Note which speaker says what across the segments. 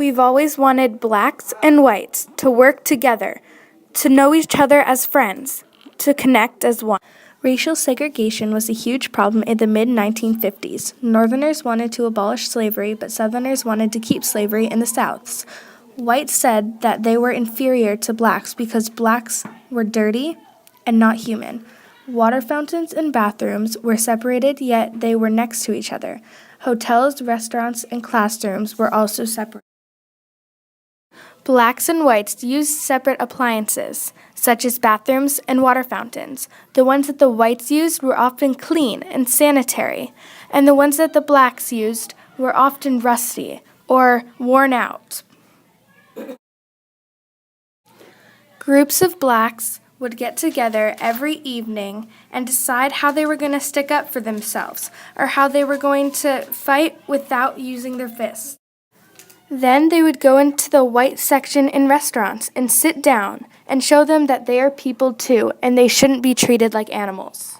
Speaker 1: We've always wanted blacks and whites to work together, to know each other as friends, to connect as one. Racial segregation was a huge problem in the mid-1950s. Northerners wanted to abolish slavery, but Southerners wanted to keep slavery in the Souths. Whites said that they were inferior to blacks because blacks were dirty and not human. Water fountains and bathrooms were separated, yet they were next to each other. Hotels, restaurants, and classrooms were also separate. Blacks and whites used separate appliances, such as bathrooms and water fountains. The ones that the whites used were often clean and sanitary, and the ones that the blacks used were often rusty or worn out. Groups of blacks would get together every evening and decide how they were going to stick up for themselves or how they were going to fight without using their fists. Then they would go into the white section in restaurants and sit down and show them that they are people too and they shouldn't be treated like animals.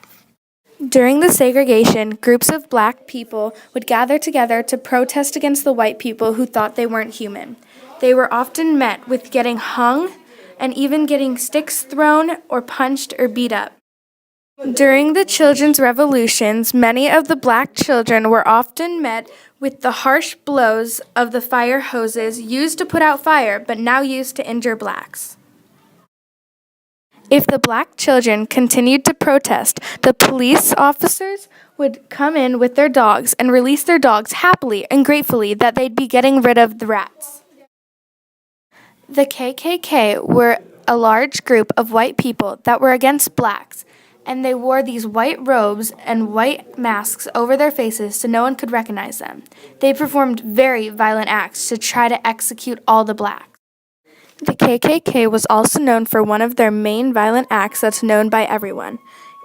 Speaker 1: During the segregation, groups of black people would gather together to protest against the white people who thought they weren't human. They were often met with getting hung and even getting sticks thrown or punched or beat up. During the children's revolutions, many of the black children were often met with the harsh blows of the fire hoses used to put out fire, but now used to injure blacks. If the black children continued to protest, the police officers would come in with their dogs and release their dogs happily and gratefully that they'd be getting rid of the rats. The KKK were a large group of white people that were against blacks, and they wore these white robes and white masks over their faces so no one could recognize them. They performed very violent acts to try to execute all the blacks. The KKK was also known for one of their main violent acts that's known by everyone.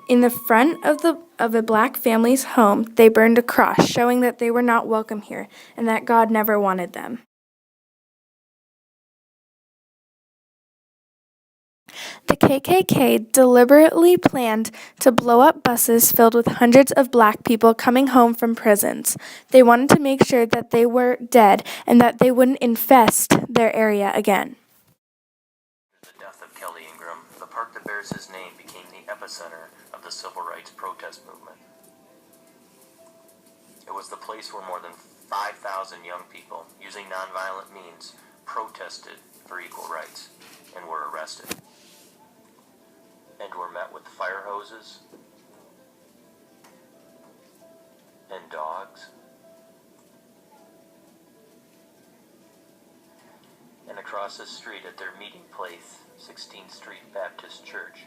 Speaker 1: In the front of a black family's home, they burned a cross, showing that they were not welcome here and that God never wanted them. The KKK deliberately planned to blow up buses filled with hundreds of black people coming home from prisons. They wanted to make sure that they were dead and that they wouldn't infest their area again.
Speaker 2: The death of Kelly Ingram, the park that bears his name became the epicenter of the civil rights protest movement. It was the place where more than 5,000 young people, using nonviolent means, protested for equal rights and were arrested. And were met with fire hoses and dogs. And across the street at their meeting place, 16th Street Baptist Church,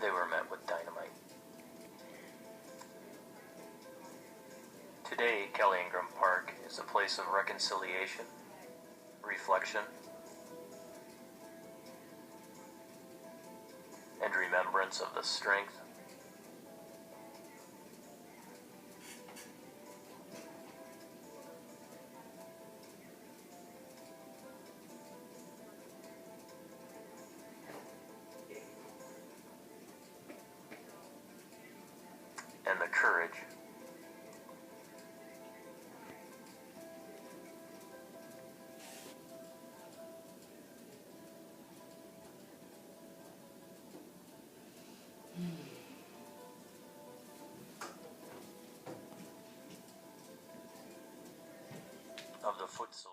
Speaker 2: they were met with dynamite. Today, Kelly Ingram Park is a place of reconciliation, reflection, and remembrance of the strength and the courage of the foot soldier.